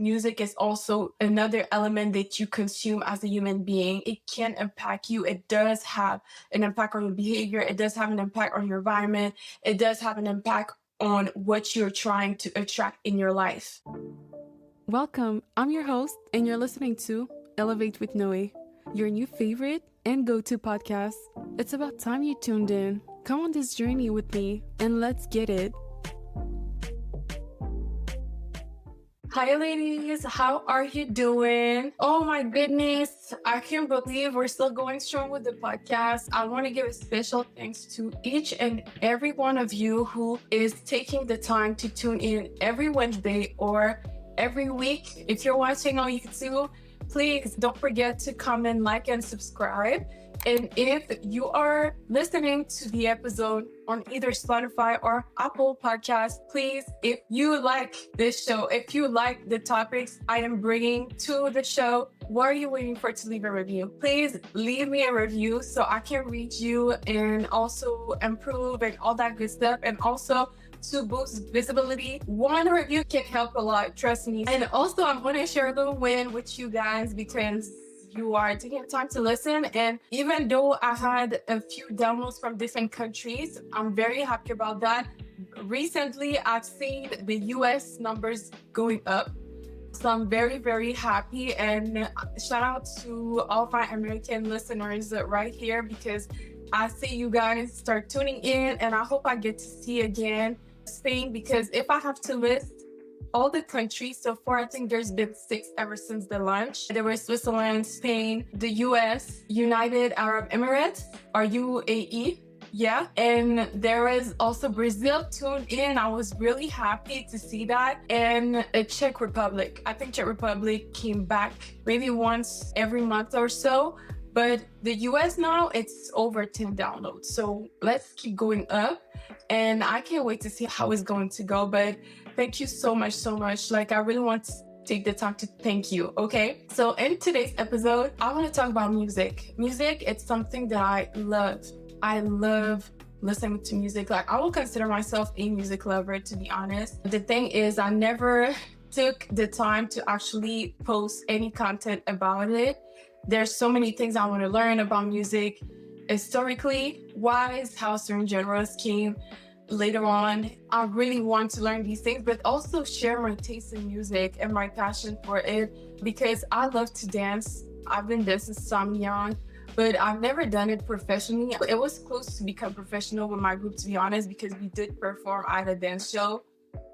music is also another element that you consume as a human being. It can impact you. It does have an impact on your behavior. It does have an impact on your environment. It does have an impact on what you're trying to attract in your life. Welcome. I'm your host, and you're listening to Elevate with Noe, your new favorite and go-to podcast. It's about time you tuned in. Come on this journey with me, and let's get it. Hi, ladies. How are you doing? Oh, my goodness. I can't believe we're still going strong with the podcast. I want to give a special thanks to each and every one of you who is taking the time to tune in every Wednesday or every week. If you're watching on YouTube, please don't forget to comment, like, and subscribe. And if you are listening to the episode on either Spotify or Apple Podcasts, please, if you like this show, if you like the topics I am bringing to the show, what are you waiting for to leave a review? Please leave me a review so I can reach you and also improve and all that good stuff. And also to boost visibility, one review can help a lot, trust me. And also I'm going to share a little win with you guys because you are taking the time to listen. And even though I had a few downloads from different countries, I'm very happy about that. Recently, I've seen the US numbers going up. So I'm very, very happy. And shout out to all my American listeners right here because I see you guys start tuning in and I hope I get to see again Spain, because if I have to list all the countries so far, I think there's been 6 ever since the launch. There were Switzerland, Spain, the US, United Arab Emirates, or UAE. Yeah. And there is also Brazil tuned in. I was really happy to see that. And the Czech Republic. I think Czech Republic came back maybe once every month or so. But the US now, it's over 10 downloads. So let's keep going up. And I can't wait to see how it's going to go. But thank you so much. Like, I really want to take the time to thank you, okay? So in today's episode, I want to talk about music. Music, it's something that I love. I love listening to music. Like, I will consider myself a music lover, to be honest. The thing is, I never took the time to actually post any content about it. There's so many things I want to learn about music, historically wise, how certain genres came later on. I really want to learn these things, but also share my taste in music and my passion for it because I love to dance. I've been dancing since I'm young, but I've never done it professionally. It was close to become professional with my group, to be honest, because we did perform at a dance show.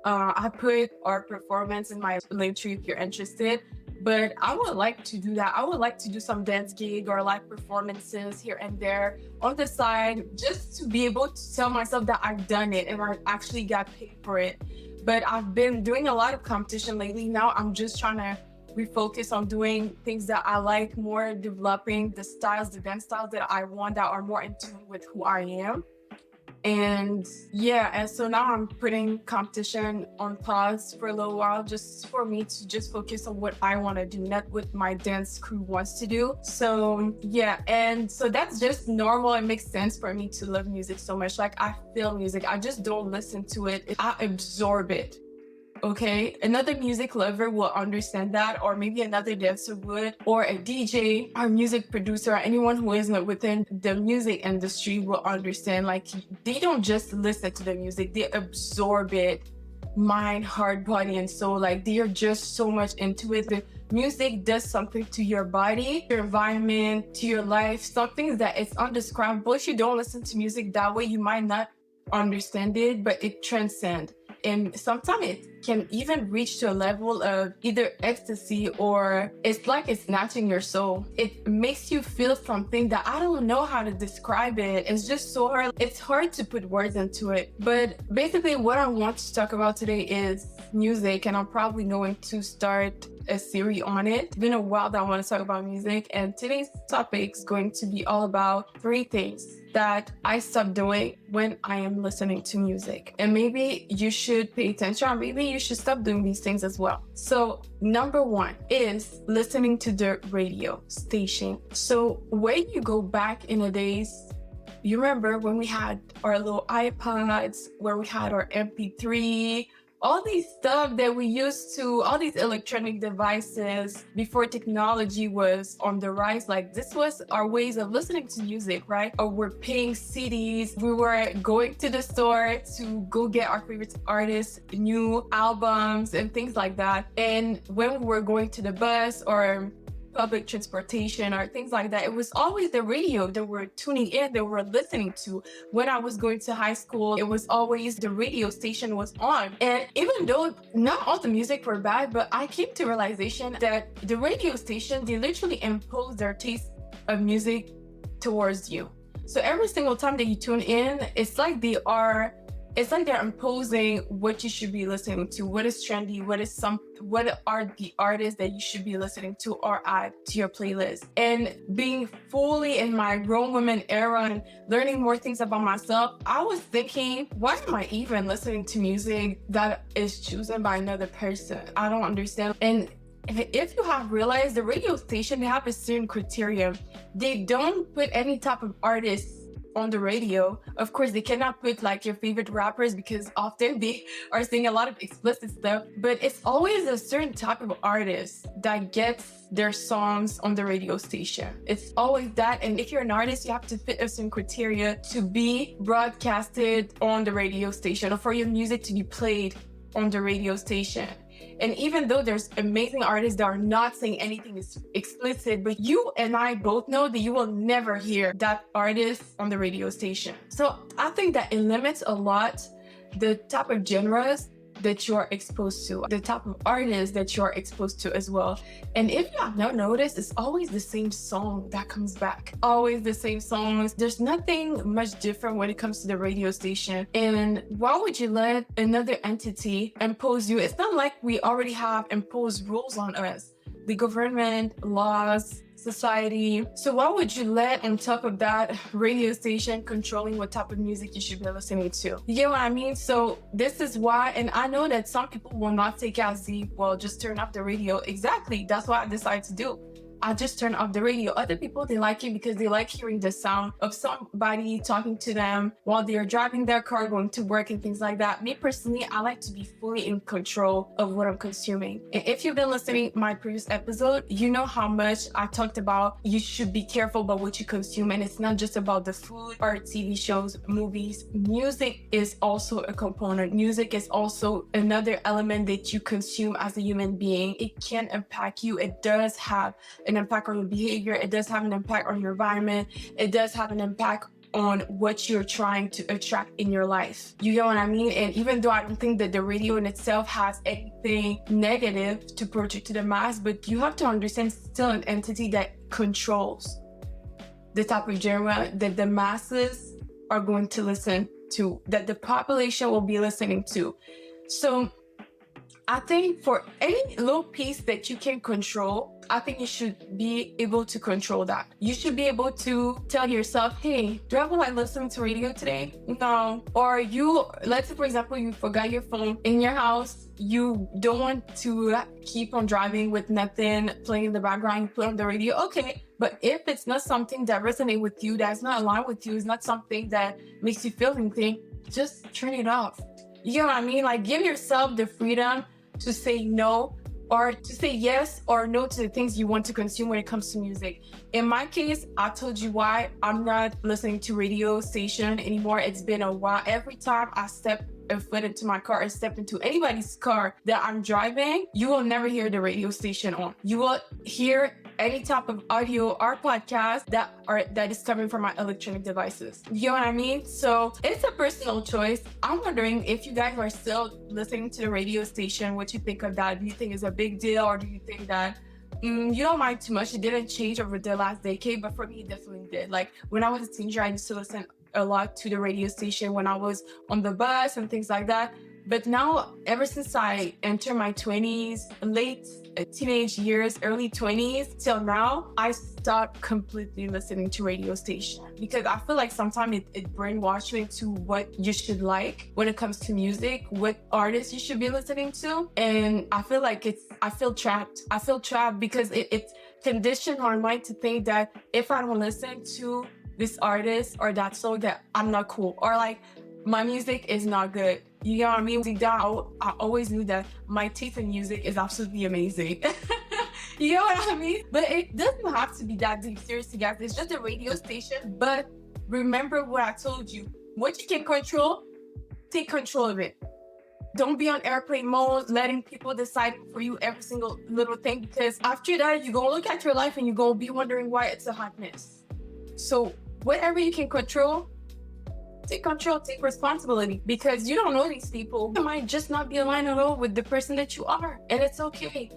I put our performance in my link tree if you're interested. But I would like to do that. I would like to do some dance gig or live performances here and there on the side, just to be able to tell myself that I've done it and I actually got paid for it. But I've been doing a lot of competition lately. Now I'm just trying to refocus on doing things that I like more, developing the styles, the dance styles that I want that are more in tune with who I am. And so now I'm putting competition on pause for a little while, just for me to just focus on what I want to do, not what my dance crew wants to do. So and so that's just normal. It makes sense for me to love music so much. Like, I feel music. I just don't listen to it. I absorb it. Okay, another music lover will understand that, or maybe another dancer would, or a DJ, or music producer, or anyone who isn't within the music industry will understand. Like, they don't just listen to the music, they absorb it, mind, heart, body, and soul. Like, they are just so much into it. The music does something to your body, your environment, to your life, something that is undescribable. If you don't listen to music that way, you might not understand it, but it transcends. And sometimes it can even reach to a level of either ecstasy, or it's like it's snatching your soul. It makes you feel something that I don't know how to describe it. It's just so hard. It's hard to put words into it. But basically what I want to talk about today is music, and I'm probably going to start a series on it. It's been a while that I want to talk about music, and today's topic is going to be all about 3 things that I stopped doing when I am listening to music. And maybe you should pay attention, or maybe you should stop doing these things as well. So number 1 is listening to the radio station. So when you go back in the days, you remember when we had our little iPods, where we had our MP3, all these stuff that we used to, all these electronic devices before technology was on the rise, like this was our ways of listening to music, right? Or we're paying CDs, we were going to the store to go get our favorite artists new albums and things like that. And when we were going to the bus or public transportation or things like that, it was always the radio that we're tuning in, that we're listening to. When I was going to high school, it was always the radio station was on. And even though not all the music were bad, but I came to realization that the radio station, they literally impose their taste of music towards you. So every single time that you tune in, it's like they're imposing what you should be listening to, what is trendy, what are the artists that you should be listening to or add to your playlist. And being fully in my grown woman era and learning more things about myself, I was thinking, why am I even listening to music that is chosen by another person? I don't understand. And if you have realized, the radio station, they have a certain criteria. They don't put any type of artist on the radio. Of course, they cannot put like your favorite rappers because often they are saying a lot of explicit stuff, but it's always a certain type of artist that gets their songs on the radio station. It's always that. And if you're an artist, you have to fit a certain criteria to be broadcasted on the radio station or for your music to be played on the radio station. And even though there's amazing artists that are not saying anything is explicit, but you and I both know that you will never hear that artist on the radio station. So I think that it limits a lot the type of genres that you're exposed to, the type of artists that you're exposed to as well. And if you have not noticed, it's always the same song that comes back. Always the same songs. There's nothing much different when it comes to the radio station. And why would you let another entity impose you? It's not like we already have imposed rules on us. The government, laws, society. So why would you let, on top of that, radio station controlling what type of music you should be listening to? You get what I mean? So this is why, and I know that some people will not take as the, well, just turn off the radio. Exactly. That's what I decided to do. I just turn off the radio. Other people, they like it because they like hearing the sound of somebody talking to them while they're driving their car, going to work and things like that. Me personally, I like to be fully in control of what I'm consuming. And if you've been listening to my previous episode, you know how much I talked about you should be careful about what you consume. And it's not just about the food or TV shows, movies. Music is also a component. Music is also another element that you consume as a human being. It can impact you. It does have an impact on your behavior. It does have an impact on your environment. It does have an impact on what you're trying to attract in your life. You know what I mean? And even though I don't think that the radio in itself has anything negative to project to the mass, but you have to understand it's still an entity that controls the type of genre that the masses are going to listen to, that the population will be listening to. So I think for any little piece that you can control, I think you should be able to control that. You should be able to tell yourself, hey, do I feel like listening to radio today? No. Or let's say, for example, you forgot your phone in your house. You don't want to keep on driving with nothing playing in the background. You put on the radio. Okay. But if it's not something that resonates with you, that's not aligned with you, it's not something that makes you feel anything, just turn it off. You know what I mean? Like, give yourself the freedom to say no, or to say yes or no to the things you want to consume when it comes to music. In my case, I told you why I'm not listening to radio station anymore. It's been a while. Every time I step a foot into my car or step into anybody's car that I'm driving, you will never hear the radio station on. You will hear any type of audio or podcast that is coming from my electronic devices. You know what I mean? So it's a personal choice. I'm wondering if you guys are still listening to the radio station, what you think of that. Do you think it's a big deal, or do you think that you don't mind too much? It didn't change over the last decade, but for me, it definitely did. Like when I was a teenager, I used to listen a lot to the radio station when I was on the bus and things like that. But now, ever since I entered my 20s, late teenage years, early 20s till now, I stopped completely listening to radio station because I feel like sometimes it brainwashes you into what you should like when it comes to music, what artists you should be listening to. And I feel like I feel trapped. I feel trapped because it conditioned my mind to think that if I don't listen to this artist or that song, that I'm not cool, or like my music is not good. You know what I mean? Deep down, I always knew that my taste in music is absolutely amazing. You know what I mean? But it doesn't have to be that deep. Seriously, guys, it's just a radio station. But remember what I told you. What you can control, take control of it. Don't be on airplane mode, letting people decide for you every single little thing, because after that, you're going to look at your life and you're going to be wondering why it's a hot mess. So whatever you can control, take control, take responsibility, because you don't know these people. You might just not be aligned at all with the person that you are, and it's okay.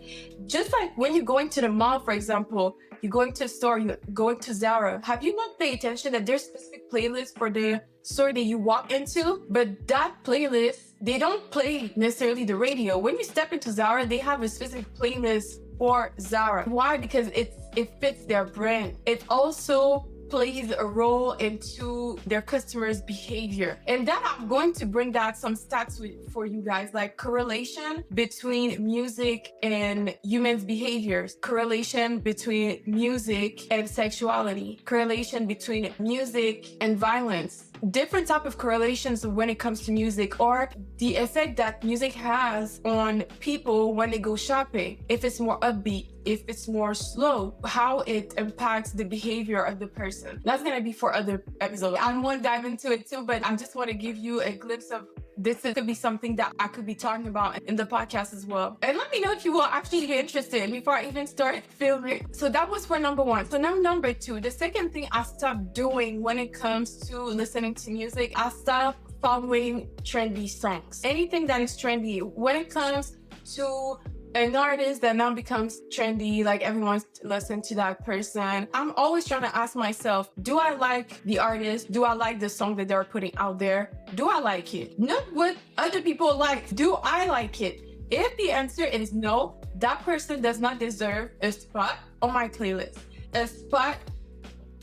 Just like when you're going to the mall, for example, you're going to a store, you're going to Zara. Have you not paid attention that there's specific playlists for the store that you walk into? But that playlist, they don't play necessarily the radio. When you step into Zara, they have a specific playlist for Zara. Why? Because it fits their brand. It also plays a role into their customers' behavior. And then I'm going to bring that some stats for you guys, like correlation between music and humans' behaviors, correlation between music and sexuality, correlation between music and violence, different type of correlations when it comes to music, or the effect that music has on people when they go shopping. If it's more upbeat, if it's more slow, how it impacts the behavior of the person. That's gonna be for other episodes. I want to dive into it too, but I just want to give you a glimpse of this. Could be something that I could be talking about in the podcast as well. And let me know if you will actually be interested before I even start filming. So that was for number one. So now number two, the second thing I stopped doing when it comes to listening to music, I stopped following trendy songs. Anything that is trendy, when it comes to an artist that now becomes trendy, like everyone's listening to that person, I'm always trying to ask myself, do I like the artist? Do I like the song that they're putting out there? Do I like it? Not what other people like. Do I like it? If the answer is no, that person does not deserve a spot on my playlist, a spot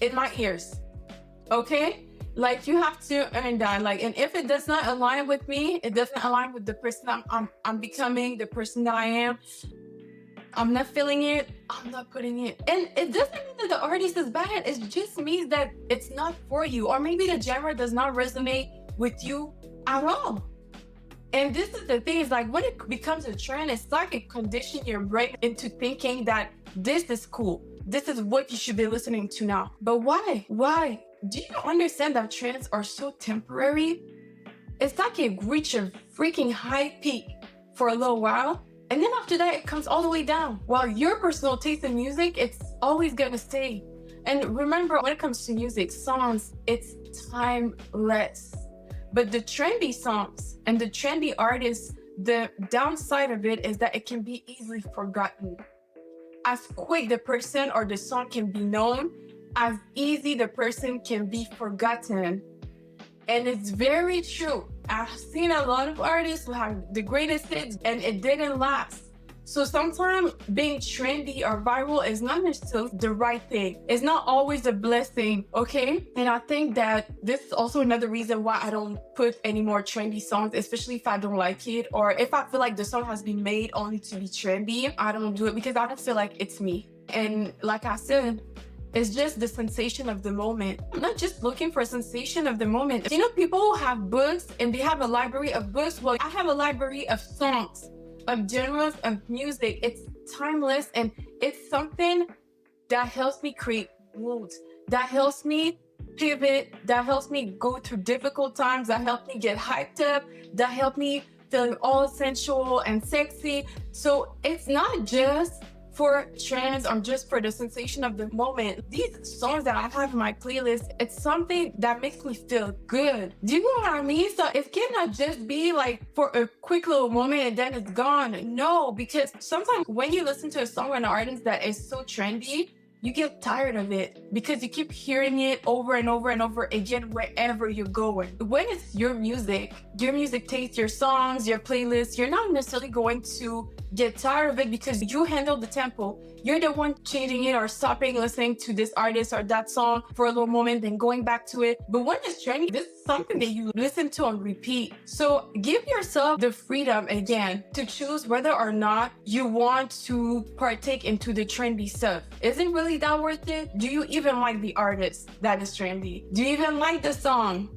in my ears. Okay? Like, you have to earn that. Like, and if it does not align with me, it doesn't align with the person I'm becoming, the person that I am, I'm not feeling it, I'm not putting it. And it doesn't mean that the artist is bad. It just means that it's not for you. Or maybe the genre does not resonate with you at all. And this is the thing, is like, when it becomes a trend, it's like it conditions your brain into thinking that this is cool. This is what you should be listening to now. But why? Why? Do you understand that trends are so temporary? It's like it reach a freaking high peak for a little while, and then after that, it comes all the way down. While your personal taste in music, it's always gonna stay. And remember, when it comes to music, songs, it's timeless. But the trendy songs and the trendy artists, the downside of it is that it can be easily forgotten. As quick the person or the song can be known, as easy the person can be forgotten. And it's very true. I've seen a lot of artists who have the greatest hits and it didn't last. So sometimes being trendy or viral is not necessarily the right thing. It's not always a blessing, okay? And I think that this is also another reason why I don't put any more trendy songs, especially if I don't like it, or if I feel like the song has been made only to be trendy, I don't do it because I don't feel like it's me. And like I said, it's just the sensation of the moment. I'm not just looking for a sensation of the moment. You know, people who have books and they have a library of books. Well, I have a library of songs, of genres, of music. It's timeless, and it's something that helps me create moods, that helps me pivot, that helps me go through difficult times, that helps me get hyped up, that helps me feeling all sensual and sexy. So it's not just for trends or just for the sensation of the moment. These songs that I have in my playlist, it's something that makes me feel good. Do you know what I mean? So it cannot just be like for a quick little moment and then it's gone. No, because sometimes when you listen to a song or an artist that is so trendy, you get tired of it because you keep hearing it over and over and over again wherever you're going. When it's your music taste, your songs, your playlists, you're not necessarily going to get tired of it because you handle the tempo. You're the one changing it or stopping listening to this artist or that song for a little moment, then going back to it. But when it's trendy, this is something that you listen to on repeat. So give yourself the freedom again to choose whether or not you want to partake into the trendy stuff. Is it really that worth it? Do you even like the artist that is trendy? Do you even like the song?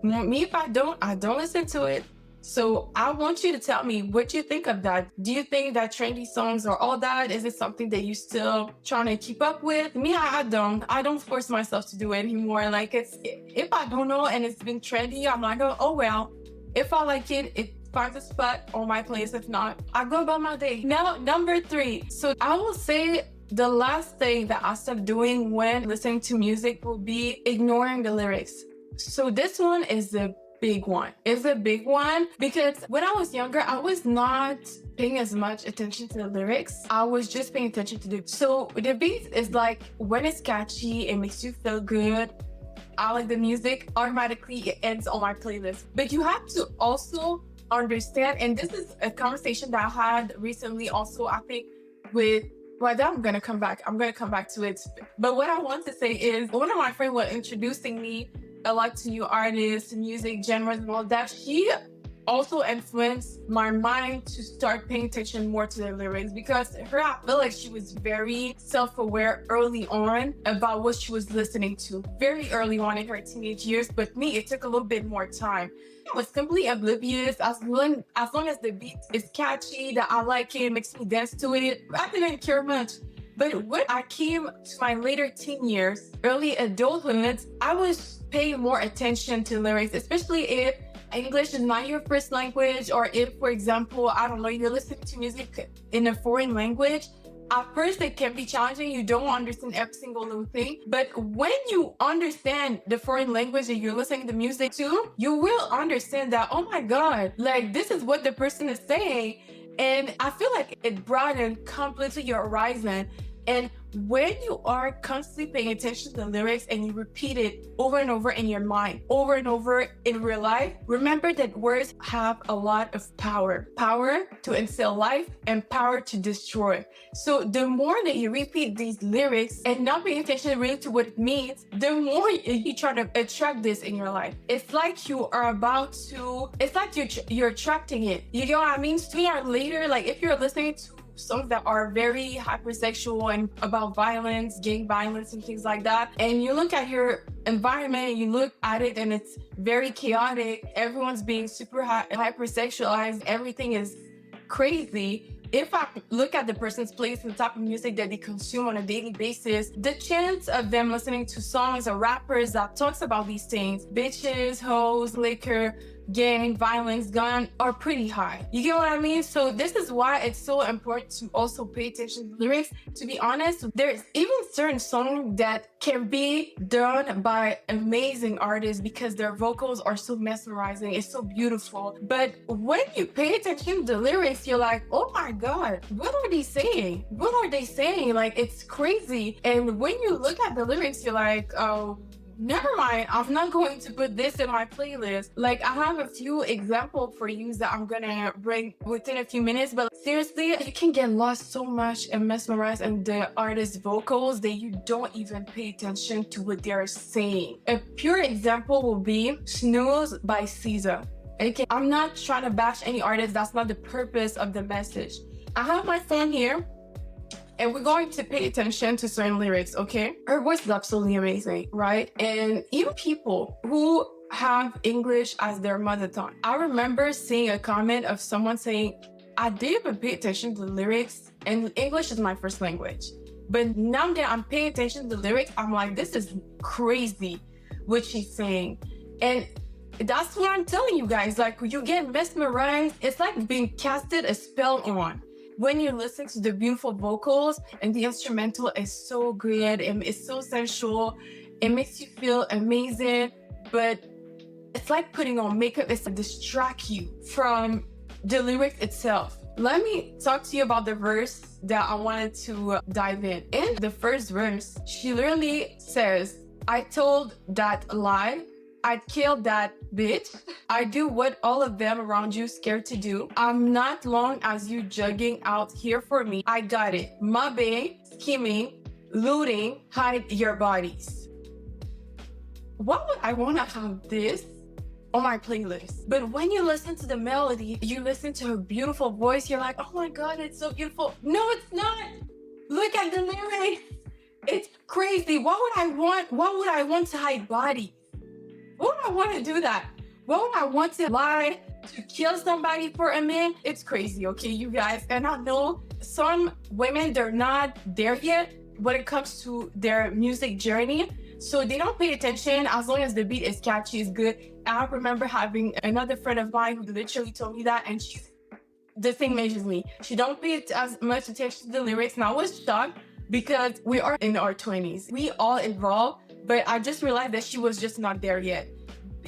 Me, if I don't listen to it. So I want you to tell me what you think of that. Do you think that trendy songs are all that? Is it something that you still trying to keep up with? Me, I don't. I don't force myself to do it anymore. Like it's if I don't know and it's been trendy, I'm like, oh well. If I like it, it finds a spot on my place. If not, I go about my day. Now, number 3. So I will say the last thing that I stopped doing when listening to music will be ignoring the lyrics. So this one is the big one. It's a big one because when I was younger, I was not paying as much attention to the lyrics. I was just paying attention to the so the beat is like when it's catchy, it makes you feel good. I like the music, automatically it ends on my playlist. But you have to also understand, and this is a conversation that I had recently also, I think, with well, I'm gonna come back. I'm gonna come back to it. But what I want to say is one of my friends was introducing me a lot to new artists, music genres, and all that. She also influenced my mind to start paying attention more to the lyrics because I feel like she was very self-aware early on about what she was listening to, very early on in her teenage years. But me, it took a little bit more time. I was simply oblivious as long as the beat is catchy, that I like it, makes me dance to it. I didn't care much. But when I came to my later teen years, early adulthood, I was paying more attention to lyrics, especially if English is not your first language, or if, for example, I don't know, you're listening to music in a foreign language. At first, it can be challenging. You don't understand every single little thing. But when you understand the foreign language that you're listening to music to, you will understand that, oh my God, like this is what the person is saying. And I feel like it broadened completely your horizon. And when you are constantly paying attention to the lyrics and you repeat it over and over in your mind, over and over in real life, remember that words have a lot of power. Power to instill life and power to destroy. So the more that you repeat these lyrics and not paying attention really to what it means, the more you try to attract this in your life. It's like you are about to, it's like you're attracting it. You know what I mean? Sooner or later, like if you're listening to songs that are very hypersexual and about violence, gang violence and things like that, and you look at your environment and you look at it and it's very chaotic, everyone's being super hypersexualized, everything is crazy. If I look at the person's place and the type of music that they consume on a daily basis, the chance of them listening to songs or rappers that talks about these things, bitches, hoes, liquor, gang, violence, gun, are pretty high. You get what I mean? So this is why it's so important to also pay attention to the lyrics. To be honest, there's even certain songs that can be done by amazing artists because their vocals are so mesmerizing. It's so beautiful. But when you pay attention to the lyrics, you're like, oh my God, what are they saying? What are they saying? Like, it's crazy. And when you look at the lyrics, you're like, oh, never mind, I'm not going to put this in my playlist. Like, I have a few examples for you that I'm gonna bring within a few minutes, but seriously, you can get lost so much and mesmerized in the artist's vocals that you don't even pay attention to what they're saying. A pure example will be Snooze by SZA. Okay, I'm not trying to bash any artist, that's not the purpose of the message. I have my phone here, and we're going to pay attention to certain lyrics, okay? Her voice is absolutely amazing, right? And even people who have English as their mother tongue. I remember seeing a comment of someone saying, I didn't even pay attention to the lyrics, and English is my first language. But now that I'm paying attention to the lyrics, I'm like, this is crazy what she's saying. And that's what I'm telling you guys. Like, you get mesmerized. It's like being casted a spell on. When you listen to the beautiful vocals and the instrumental is so good and it's so sensual, it makes you feel amazing, but it's like putting on makeup. It's to distract you from the lyrics itself. Let me talk to you about the verse that I wanted to dive in. In the first verse, she literally says, I told that lie, I'd kill that bitch. I do what all of them around you scared to do. I'm not long as you jugging out here for me. I got it. My bae, scheming, looting, hide your bodies. Why would I want to have this on my playlist? But when you listen to the melody, you listen to her beautiful voice, you're like, oh my God, it's so beautiful. No, it's not. Look at the lyrics. It's crazy. Why would I want to hide bodies? Why would I want to do that? Why would I want to lie to kill somebody for a man? It's crazy, okay, you guys. And I know some women, they're not there yet when it comes to their music journey. So they don't pay attention as long as the beat is catchy, is good. I remember having another friend of mine who literally told me that, and she's the thing measures me. She don't pay as much attention to the lyrics. And I was shocked because we are in our 20s. We all evolve, but I just realized that she was just not there yet.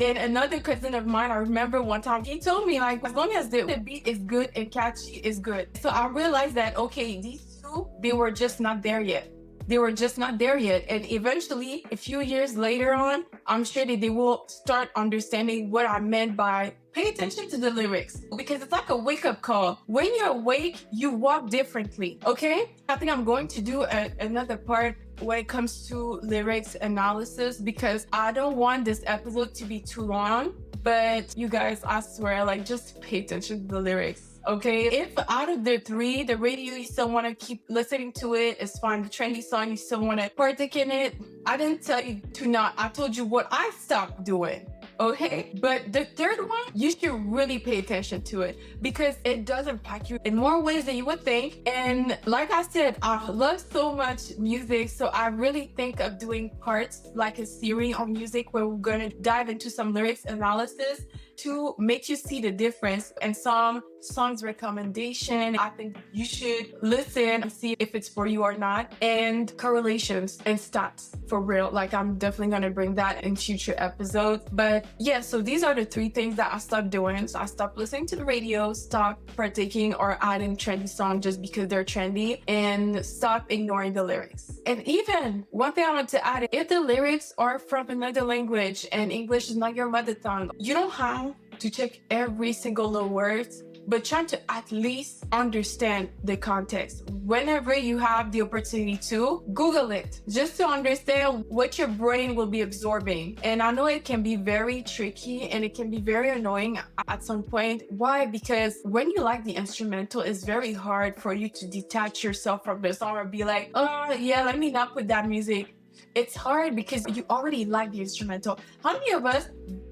And another cousin of mine, I remember one time, he told me, like, as long as the beat is good and catchy, is good. So I realized that, okay, these two, they were just not there yet. They were just not there yet. And eventually, a few years later on, I'm sure that they will start understanding what I meant by pay attention to the lyrics, because it's like a wake-up call. When you're awake, you walk differently, okay? I think I'm going to do another part when it comes to lyrics analysis, because I don't want this episode to be too long. But you guys, I swear, like, just pay attention to the lyrics. Okay, if out of the three, the radio, you still want to keep listening to it, it's fine. The trendy song, you still want to partake in it. I didn't tell you to not. I told you what I stopped doing. Okay, but the third one, you should really pay attention to it, because it does impact you in more ways than you would think. And like I said, I love so much music, so I really think of doing parts like a series on music where we're gonna dive into some lyrics analysis to make you see the difference, and some songs recommendation. I think you should listen and see if it's for you or not, and correlations and stats for real. Like, I'm definitely gonna bring that in future episodes. But yeah, so these are the three things that I stopped doing. So I stopped listening to the radio, stopped partaking or adding trendy songs just because they're trendy, and stop ignoring the lyrics. And even one thing I want to add, if the lyrics are from another language and English is not your mother tongue, you don't have to check every single little word, but try to at least understand the context. Whenever you have the opportunity to, Google it, just to understand what your brain will be absorbing. And I know it can be very tricky and it can be very annoying at some point. Why? Because when you like the instrumental, it's very hard for you to detach yourself from the song or be like, oh yeah, let me not put that music. It's hard because you already like the instrumental. How many of us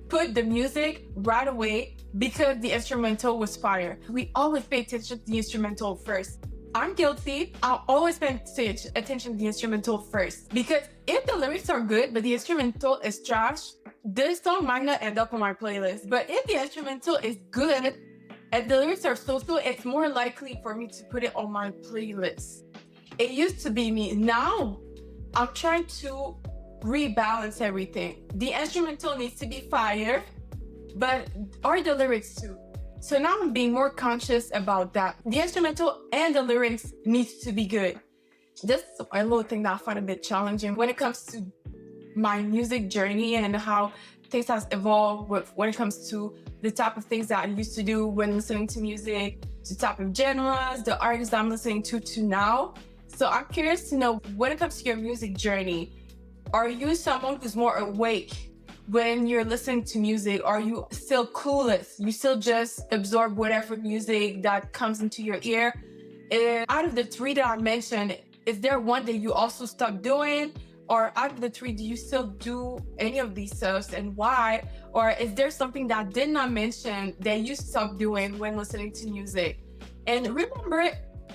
put the music right away because the instrumental was fire? We always pay attention to the instrumental first. I'm guilty. I'll always pay attention to the instrumental first, because if the lyrics are good but the instrumental is trash, this song might not end up on my playlist. But if the instrumental is good and the lyrics are so-so, it's more likely for me to put it on my playlist. It used to be me. Now I'm trying to rebalance everything. The instrumental needs to be fire, but are the lyrics too? So now I'm being more conscious about that. The instrumental and the lyrics needs to be good. This is a little thing that I find a bit challenging when it comes to my music journey and how things has evolved when it comes to the type of things that I used to do when listening to music, the type of genres, the artists I'm listening to now. So I'm curious to know, when it comes to your music journey, are you someone who's more awake when you're listening to music? Are you still clueless? You still just absorb whatever music that comes into your ear? And out of the three that I mentioned, is there one that you also stopped doing? Or out of the three, do you still do any of these stuff, and why? Or is there something that I did not mention that you stopped doing when listening to music? And remember,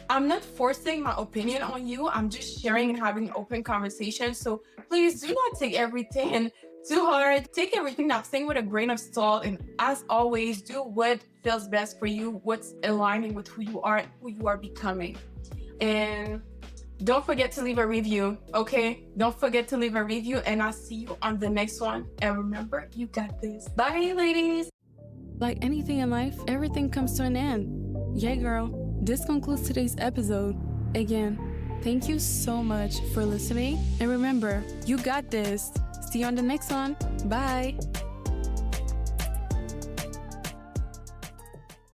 I'm not forcing my opinion on you. I'm just sharing and having an open conversation. So please do not take everything too hard. Take everything that I'm saying with a grain of salt. And as always, do what feels best for you, what's aligning with who you are becoming. And don't forget to leave a review, okay? Don't forget to leave a review, and I'll see you on the next one. And remember, you got this. Bye, ladies. Like anything in life, everything comes to an end. Yeah, girl. This concludes today's episode. Again, thank you so much for listening. And remember, you got this. See you on the next one. Bye.